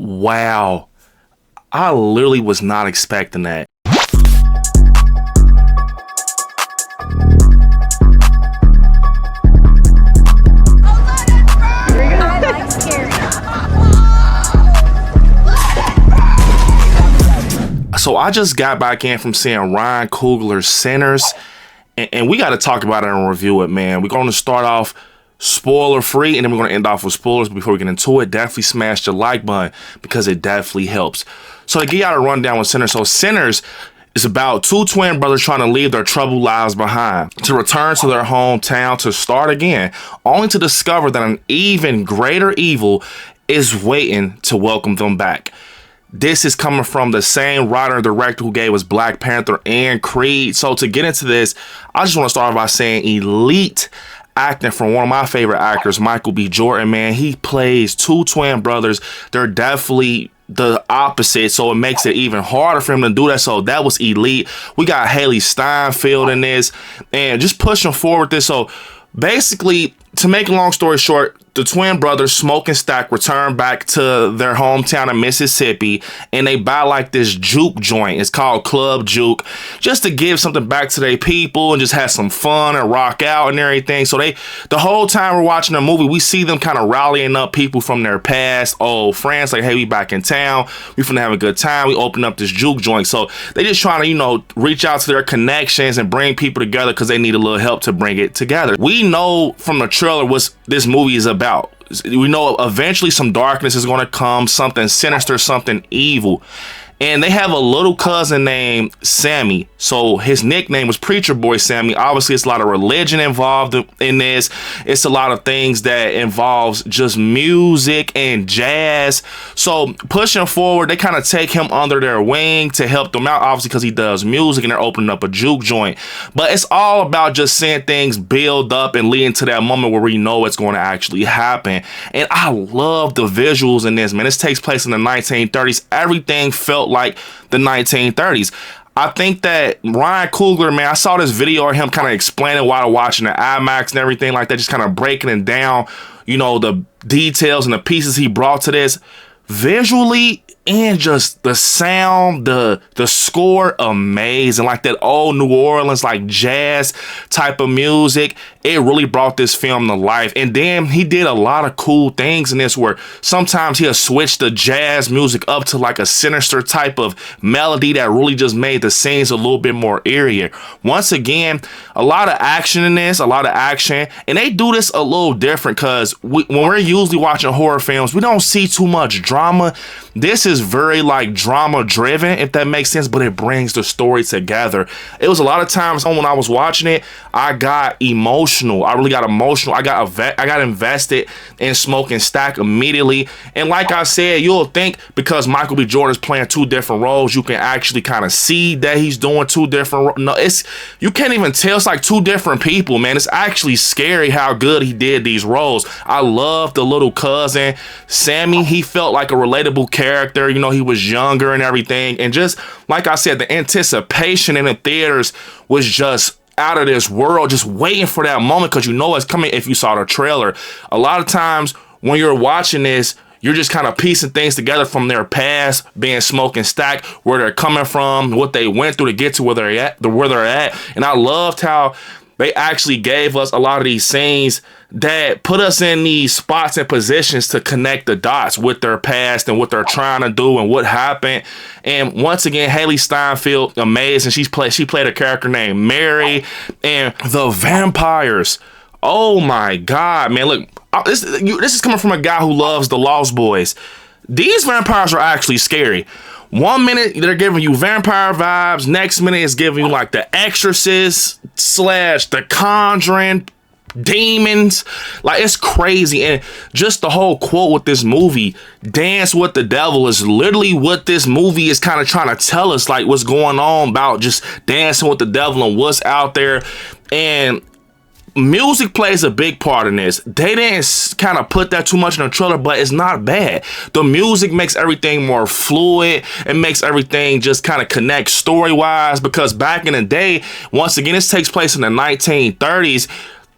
Wow. I literally was not expecting that. So I just got back in from seeing Ryan Coogler's Sinners, and we got to talk about it and review it, man. We're going to start off spoiler free, and then we're going to end off with spoilers. Before we get into it, definitely smash the like button because it definitely helps. So to get out a rundown with Sinners. So Sinners is about two twin brothers trying to leave their troubled lives behind to return to their hometown to start again, only to discover that an even greater evil is waiting to welcome them back. This is coming from the same writer and director who gave us Black Panther and Creed. So to get into this, I just want to start by saying elite acting from one of my favorite actors, Michael B. Jordan, man. He plays two twin brothers. They're definitely the opposite, so it makes it even harder for him to do that. So that was elite. We got Haley Steinfeld in this, and just pushing forward this. So basically, to make a long story short, the twin brothers, Smoke and Stack, return back to their hometown in Mississippi, and they buy like this juke joint. It's called Club Juke, just to give something back to their people and just have some fun and rock out and everything. So the whole time we're watching the movie, we see them kind of rallying up people from their past old friends, like, hey, we back in town, we finna have a good time, we open up this juke joint. So they just trying to, you know, reach out to their connections and bring people together because they need a little help to bring it together. We know from the trailer what this movie is about. We know eventually some darkness is going to come, something sinister, something evil. And they have a little cousin named Sammy. So his nickname was Preacher Boy Sammy. Obviously, it's a lot of religion involved in this. It's a lot of things that involves just music and jazz. So pushing forward, they kind of take him under their wing to help them out, obviously, because he does music and they're opening up a juke joint. But it's all about just seeing things build up and leading to that moment where we know it's going to actually happen. And I love the visuals in this, man. This takes place in the 1930s. Everything felt like the 1930s. I think that Ryan Coogler, man, I saw this video of him kind of explaining while watching the IMAX and everything like that, just kind of breaking it down, you know, the details and the pieces he brought to this visually, and just the sound, the score, amazing. Like that old New Orleans, like jazz type of music. It really brought this film to life. And then he did a lot of cool things in this where sometimes he'll switch the jazz music up to like a sinister type of melody that really just made the scenes a little bit more eerie. Once again, a lot of action in this, and they do this a little different because when we're usually watching horror films, we don't see too much drama. This is very like drama driven, if that makes sense, but it brings the story together. It was a lot of times when I was watching it, I got emotional. I really got emotional. I got invested in Smoke and Stack immediately. And like I said, you'll think because Michael B. Jordan is playing two different roles, you can actually kind of see that he's doing two different. No, you can't even tell. It's like two different people, man. It's actually scary how good he did these roles. I love the little cousin Sammy. He felt like a relatable character. You know, he was younger and everything. And just like I said, the anticipation in the theaters was just out of this world, just waiting for that moment because you know it's coming if you saw the trailer. A lot of times when you're watching this, you're just kind of piecing things together from their past, being Smoke and Stack, where they're coming from, what they went through to get to where they're at. And I loved how they actually gave us a lot of these scenes that put us in these spots and positions to connect the dots with their past and what they're trying to do and what happened. And once again, Haley Steinfeld, amazing. She played a character named Mary. And the vampires, oh my God, man. Look, this is coming from a guy who loves the Lost Boys. These vampires are actually scary. One minute they're giving you vampire vibes, next minute it's giving you like The Exorcist / The Conjuring, demons. Like, it's crazy. And just the whole quote with this movie, dance with the devil, is literally what this movie is kind of trying to tell us, like what's going on about just dancing with the devil and what's out there. And music plays a big part in this. They didn't kind of put that too much in the trailer, but it's not bad. The music makes everything more fluid. It makes everything just kind of connect story-wise, because back in the day, once again, this takes place in the 1930s.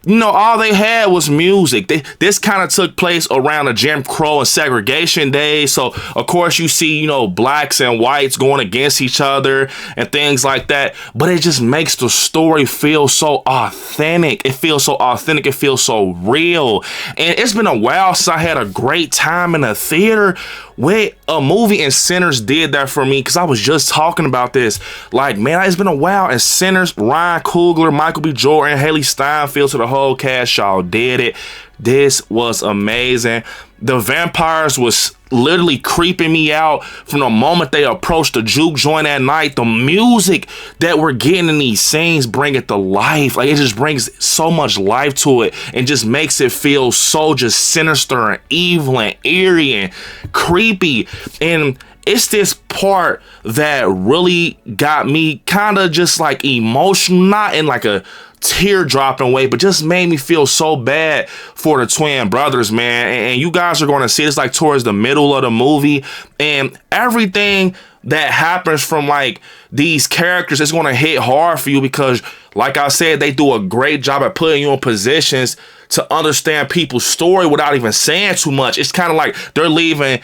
you know, all they had was music. This kind of took place around the Jim Crow and segregation days. So, of course, you see, you know, blacks and whites going against each other and things like that. But it just makes the story feel so authentic. It feels so authentic. It feels so real. And it's been a while since I had a great time in a theater with a movie, and Sinners did that for me, because I was just talking about this. Like, man, it's been a while, and Sinners, Ryan Coogler, Michael B. Jordan, Haley Steinfeld, to the whole cast, y'all did it. This was amazing. The vampires was literally creeping me out from the moment they approached the juke joint at night. The music that we're getting in these scenes bring it to life. Like, it just brings so much life to it and just makes it feel so just sinister and evil and eerie and creepy. And it's this part that really got me kind of just like emotional, not in like a tear-dropping way, but just made me feel so bad for the twin brothers, man. And you guys are going to see this like towards the middle of the movie, and everything that happens from like these characters is going to hit hard for you, because like I said, they do a great job at putting you in positions to understand people's story without even saying too much. It's kind of like they're leaving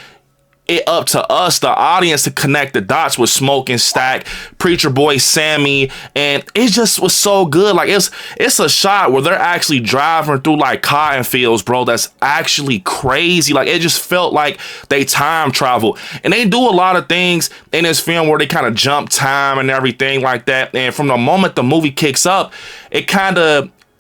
it up to us, the audience, to connect the dots with Smoke and Stack, Preacher Boy Sammy, and it just was so good. Like, it's a shot where they're actually driving through like cotton fields, bro. That's actually crazy. Like, it just felt like they time travel, and they do a lot of things in this film where they kind of jump time and everything like that. And from the moment the movie kicks up,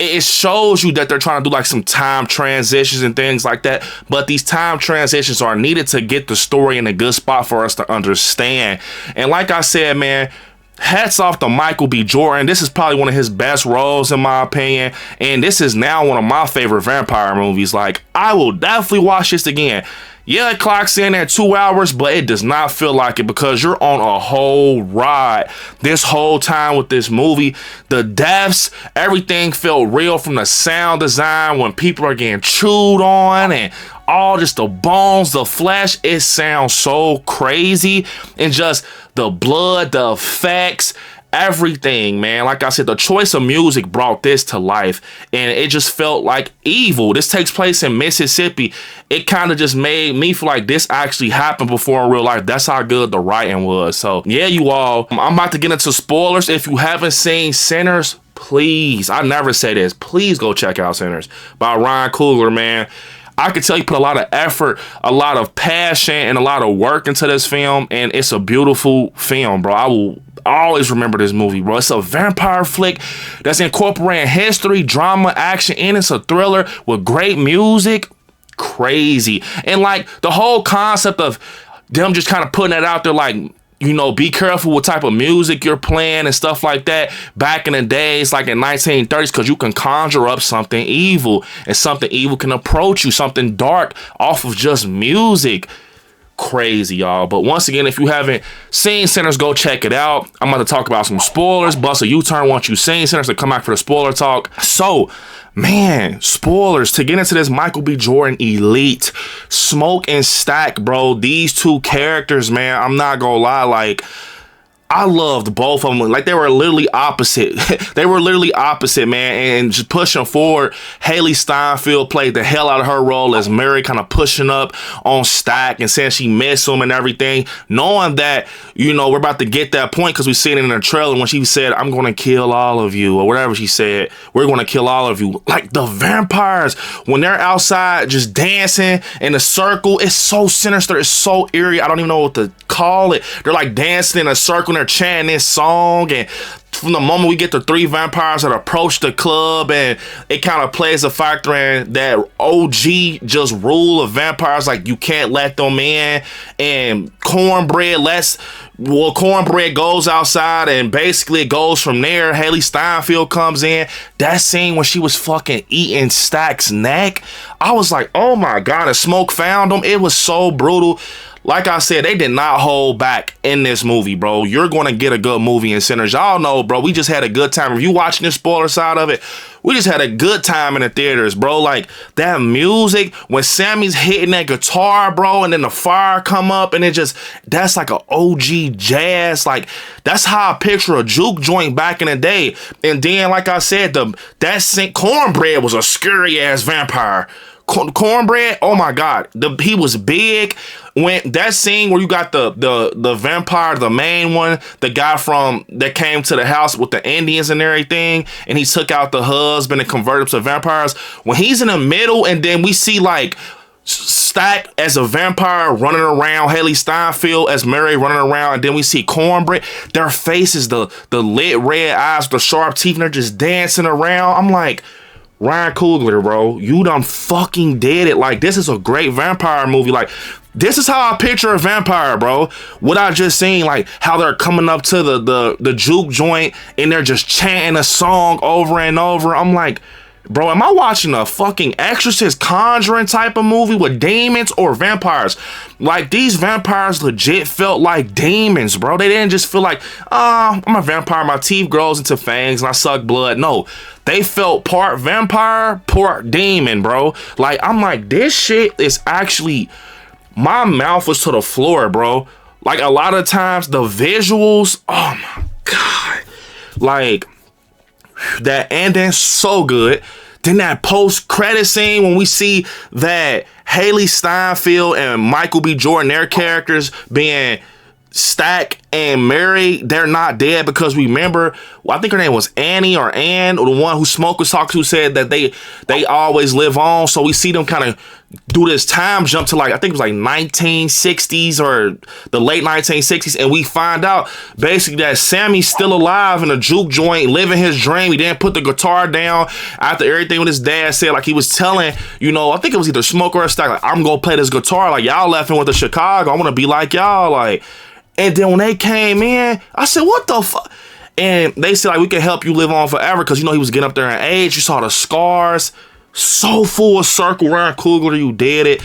it shows you that they're trying to do like some time transitions and things like that. But these time transitions are needed to get the story in a good spot for us to understand. And like I said, man, hats off to Michael B. Jordan. This is probably one of his best roles, in my opinion. And this is now one of my favorite vampire movies. Like, I will definitely watch this again. Yeah, it clocks in at 2 hours, but it does not feel like it, because you're on a whole ride this whole time with this movie. The deaths, everything felt real, from the sound design when people are getting chewed on and all just the bones, the flesh. It sounds so crazy. And just the blood, the effects, everything, man. Like I said, the choice of music brought this to life, and it just felt like evil. This takes place in Mississippi. It kind of just made me feel like this actually happened before in real life. That's how good the writing was. So yeah, you all, I'm about to get into spoilers. If you haven't seen Sinners, please, I never say this, please go check out Sinners by Ryan Coogler, man. I could tell you put a lot of effort, a lot of passion, and a lot of work into this film, and it's a beautiful film, bro. I will always remember this movie, bro. It's a vampire flick that's incorporating history, drama, action, and it's a thriller with great music. Crazy. And like the whole concept of them just kind of putting it out there, like, you know, be careful what type of music you're playing and stuff like that back in the days, like in 1930s, because you can conjure up something evil, and something evil can approach you, something dark, off of just music. Crazy, y'all. But once again, if you haven't seen Sinners, go check it out. I'm about to talk about some spoilers. Bust a U-turn once you've seen Sinners to come back for the spoiler talk. So, man, spoilers. To get into this Michael B. Jordan elite, Smoke and Stack, bro. These two characters, man, I'm not gonna lie, like, I loved both of them. Like, they were literally opposite. They were literally opposite, man. And just pushing forward, Haley Steinfeld played the hell out of her role as Mary, kind of pushing up on Stack and saying she missed him and everything. Knowing that, you know, we're about to get that point, because we seen it in the trailer when she said, "I'm going to kill all of you," or whatever she said. "We're going to kill all of you." Like, the vampires, when they're outside just dancing in a circle, it's so sinister. It's so eerie. I don't even know what to call it. They're like dancing in a circle, they're chanting this song, and from the moment we get the three vampires that approach the club, and it kind of plays a factor in that OG just rule of vampires, like, you can't let them in. And Cornbread goes outside, and basically it goes from there. Haley Steinfeld comes in. That scene when she was fucking eating Stack's neck, I was like, oh my god. And Smoke found him. It was so brutal. like I said, they did not hold back in this movie, bro. You're going to get a good movie in Sinners. Y'all know, bro, we just had a good time. If you watching this spoiler side of it, we just had a good time in the theaters, bro. Like, that music, when Sammy's hitting that guitar, bro, and then the fire come up, and it just, that's like an OG jazz. Like, that's how I picture a juke joint back in the day. And then, like I said, Cornbread was a scary-ass vampire. Cornbread, oh my God, he was big. When that scene where you got the vampire, the main one, the guy that came to the house with the Indians and everything, and he took out the husband and converted him to vampires. When he's in the middle, and then we see like Stack as a vampire running around, Haley Steinfeld as Mary running around, and then we see Cornbread. Their faces, the lit red eyes, the sharp teeth, and they're just dancing around. I'm like, Ryan Coogler, bro, you done fucking did it. Like, this is a great vampire movie. Like, this is how I picture a vampire, bro. What I just seen, like, how they're coming up to the juke joint and they're just chanting a song over and over. I'm like, bro, am I watching a fucking Exorcist Conjuring type of movie with demons or vampires? Like, these vampires legit felt like demons, bro. They didn't just feel like, I'm a vampire, my teeth grows into fangs and I suck blood. No, they felt part vampire, part demon, bro. Like, I'm like, this shit is actually, my mouth was to the floor, bro. Like, a lot of times the visuals, oh my God. Like, that ending so good. Then that post-credit scene when we see that Haley Steinfeld and Michael B. Jordan, their characters being Stack and Mary, they're not dead, because remember, well, I think her name was Annie or Ann, or the one who Smoke was talking to, said that they always live on. So we see them kind of do this time jump to, like, I think it was like 1960s or the late 1960s, and we find out basically that Sammy's still alive in a juke joint, living his dream. He didn't put the guitar down after everything what his dad said. Like, he was telling, you know, I think it was either Smoke or Stack, like, I'm gonna play this guitar, like, y'all left him with the Chicago, I want to be like y'all, like. And then when they came in, I said, what the fuck? And they said, like, we can help you live on forever, because, you know, he was getting up there in age. You saw the scars. So full circle. Ryan Coogler, you did it.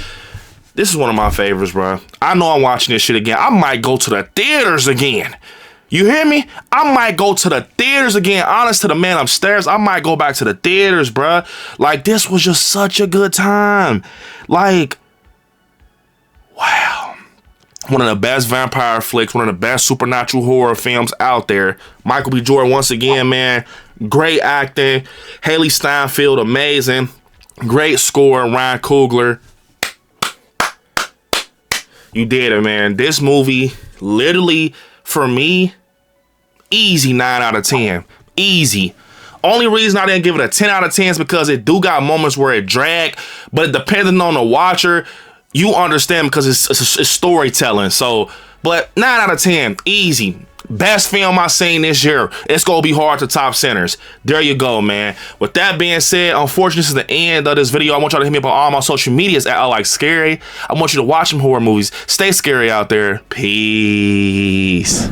This is one of my favorites, bro. I know I'm watching this shit again. I might go to the theaters again. You hear me? I might go to the theaters again. Honest to the man upstairs, I might go back to the theaters, bro. Like, this was just such a good time. Like, wow. One of the best vampire flicks, one of the best supernatural horror films out there. Michael B. Jordan, once again, man, great acting. Haley Steinfeld, amazing. Great score, Ryan Coogler. You did it, man. This movie, literally, for me, easy 9 out of 10. Easy. Only reason I didn't give it a 10 out of 10 is because it do got moments where it dragged, but depending on the watcher, you understand, because it's storytelling. So, but 9 out of 10, easy. Best film I seen this year. It's gonna be hard to top Sinners. There you go, man. With that being said, unfortunately, this is the end of this video. I want y'all to hit me up on all my social medias at ILIKESCARY. I want you to watch some horror movies. Stay scary out there. Peace.